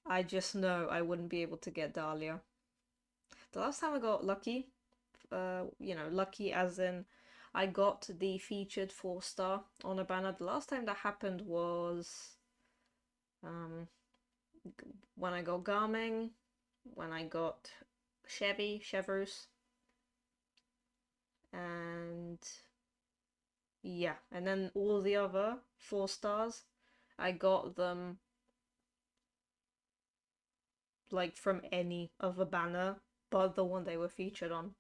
I just know I wouldn't be able to get Dahlia. The last time I got lucky, lucky as in I got the featured 4-star on a banner. The last time that happened was when I got Garming, when I got Chevrus, and yeah, and then all the other 4-stars, I got them from any other banner but the one they were featured on.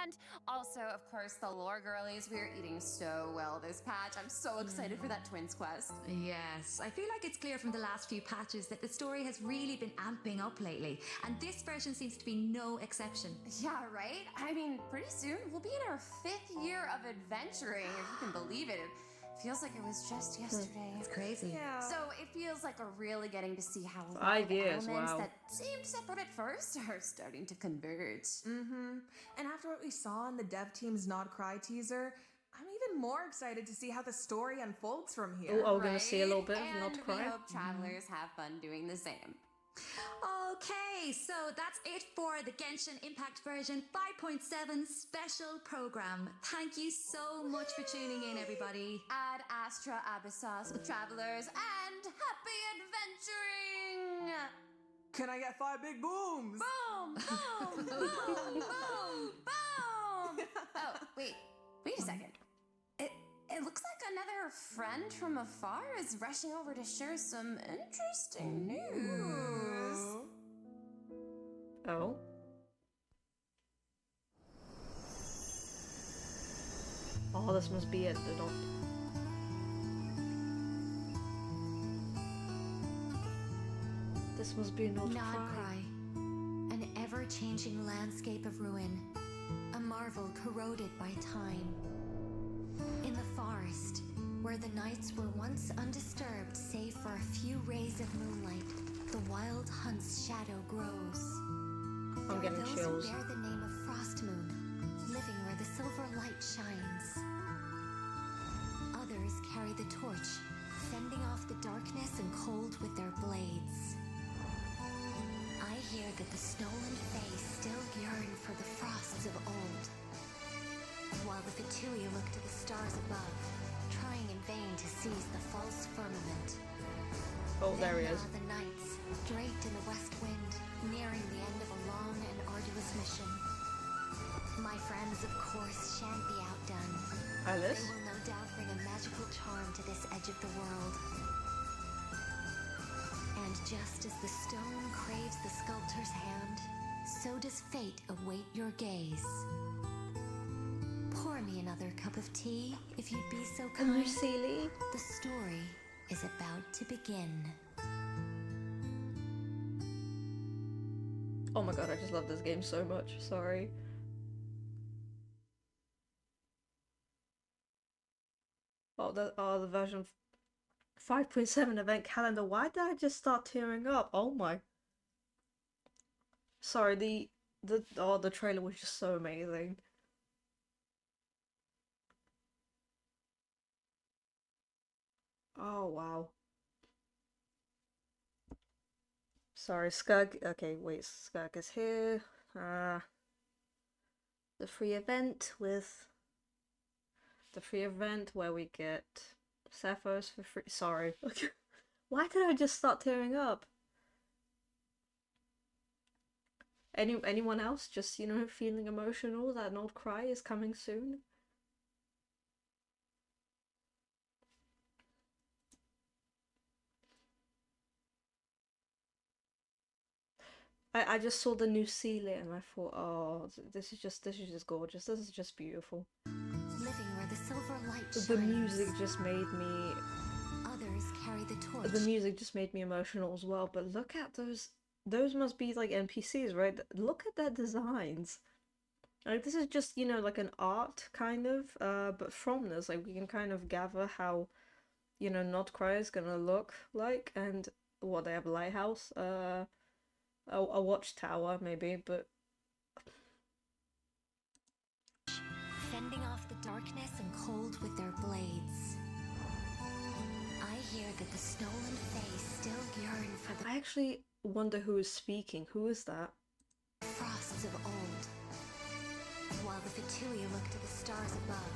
And also, of course, the lore girlies. We're eating so well this patch. I'm so excited for that Twins quest.
Yes, I feel like it's clear from the last few patches that the story has really been amping up lately, and this version seems to be no exception.
Yeah, right? I mean, pretty soon we'll be in our 5th year of adventuring, if you can believe it. It feels like it was just yesterday.
It's crazy.
Yeah.
So it feels like we're really getting to see how
5 years,
elements
wow.
that seemed separate at first are starting to converge.
And after what we saw in the dev team's Not Cry teaser, I'm even more excited to see how the story unfolds from here.
Oh, we're gonna see a little bit of
and
Not Cry.
we hope travelers have fun doing the same.
Okay, so that's it for the Genshin Impact version 5.7 special program. Thank you so much for tuning in, everybody.
Ad Astra Abyssos with travelers and happy adventuring!
Can I get 5 big booms?
Boom! Boom! Boom! Boom! Boom! Oh, wait a second. It looks like another friend from afar is rushing over to share some interesting news.
Oh. Oh, this must be it. This must be Not
Not
Cry.
Cry. An ever-changing landscape of ruin. A marvel corroded by time. In the forest, where the nights were once undisturbed save for a few rays of moonlight, the wild hunt's shadow grows.
I'm
There are
getting
those
chills.
who bear the name of Frost Moon, living where the silver light shines. Others carry the torch, fending off the darkness and cold with their blades. I hear that the snow and fae still yearn for the frosts of old, while the Fatui look to the stars above, trying in vain to seize the false firmament.
Oh, there he is.
The nights, draped in the west wind, nearing the end of a long and arduous mission. My friends, of course, shan't be outdone.
Alice?
They will no doubt bring a magical charm to this edge of the world. And just as the stone craves the sculptor's hand, so does fate await your gaze. Pour me another cup of tea, if you'd be so kind.
Lucille?
The story is about to begin.
Oh my god, I just love this game so much. Sorry. Oh, the version 5.7 event calendar. Why did I just start tearing up? Oh my. Sorry, the trailer was just so amazing. Oh wow. Sorry, Skug. Okay, wait, Skug is here. The free event where we get Sapphos for free. Sorry. Why did I just start tearing up? Anyone else just, you know, feeling emotional that Not Cry is coming soon? I just saw the new Celia and I thought, oh, this is just gorgeous. This is just beautiful.
Living where the silver light shines.
The music just made me.
Others carry the torch.
The music just made me emotional as well. But look at those. Those must be like NPCs, right? Look at their designs. Like this is just, you know, like an art kind of. But from this, like we can kind of gather how, you know, Not Cry is gonna look like, and what they have a lighthouse. A watchtower maybe, but
fending off the darkness and cold with their blades. I hear that the stolen fae still yearn for the
I actually wonder who is speaking. Who is that?
frosts of old. While the Fatulia look to the stars above,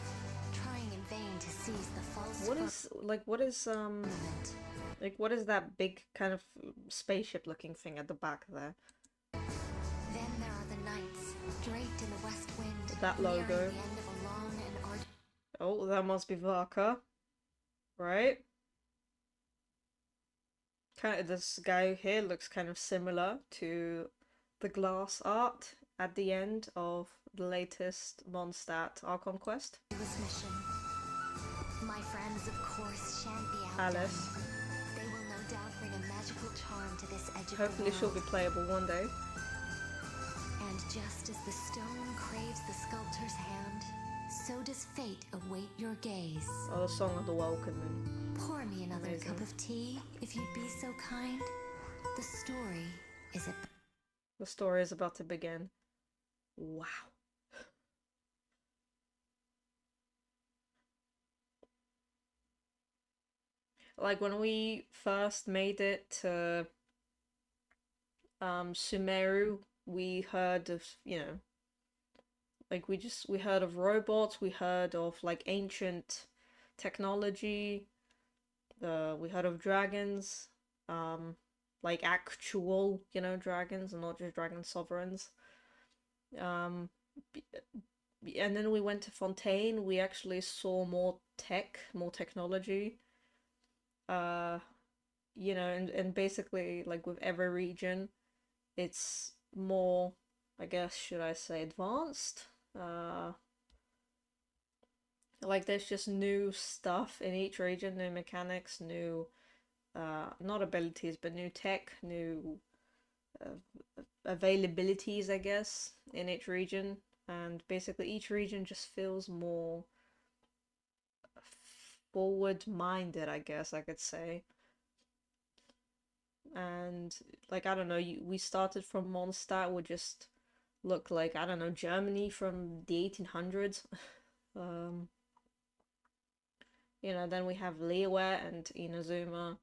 trying in vain to seize the false
what is that big kind of spaceship looking thing at the back there?
Then there are the nights, draped in the west wind,
That
nearing
logo.
the end of a long and arduous.
Oh, that must be Varka, right? Kind of, this guy here looks kind of similar to the glass art at the end of the latest Mondstadt Archon quest.
Mission. My friends, of course, shan't be outdone.
Alice.
They will no doubt bring a magical charm to this edge of
Hopefully
the
she'll
world.
be playable one day.
And just as the stone craves the sculptor's hand, so does fate await your gaze.
Oh, the Song of the Welcoming.
Pour me another
Amazing.
cup of tea, if you'd be so kind. The story is a...
The story is about to begin. Wow. Like when we first made it to Sumeru, we heard of, you know, like we heard of robots, we heard of like ancient technology, we heard of dragons, like actual, you know, dragons and not just dragon sovereigns. And then we went to Fontaine, we actually saw more technology. You know, and basically, like with every region, it's more, I guess, should I say, advanced? Like there's just new stuff in each region, new mechanics, new, not abilities, but new tech, new availabilities, I guess, in each region. And basically each region just feels more forward-minded, I guess I could say. And like, I don't know, we started from Mondstadt, would just look like, I don't know, Germany from the 1800s. You know, then we have Liyue and Inazuma.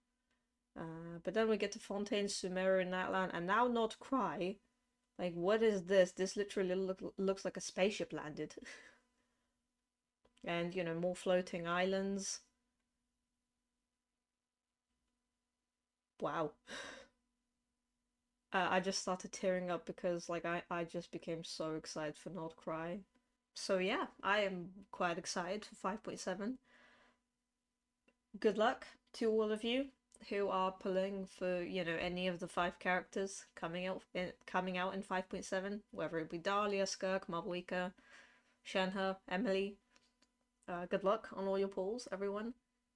But then we get to Fontaine, Sumeru, Natlan, and now Not Cry. Like, what is this? This literally looks like a spaceship landed. And, you know, more floating islands. Wow. I just started tearing up because like I just became so excited for Not Cry. So yeah, I am quite excited for 5.7. Good luck to all of you who are pulling for, you know, any of the 5 characters coming out in 5.7, whether it be Dahlia, Skirk, Mabuika, Shenhe, Emily. Good luck on all your pulls, everyone.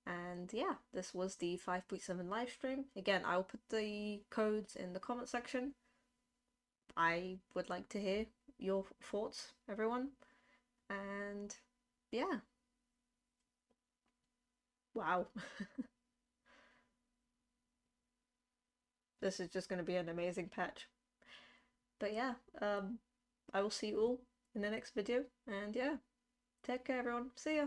And yeah, this was the 5.7 live stream. Again, I'll put the codes in the comment section. I would like to hear your thoughts, everyone. And yeah. Wow. This is just going to be an amazing patch. But yeah, I will see you all in the next video. And yeah, take care, everyone. See ya.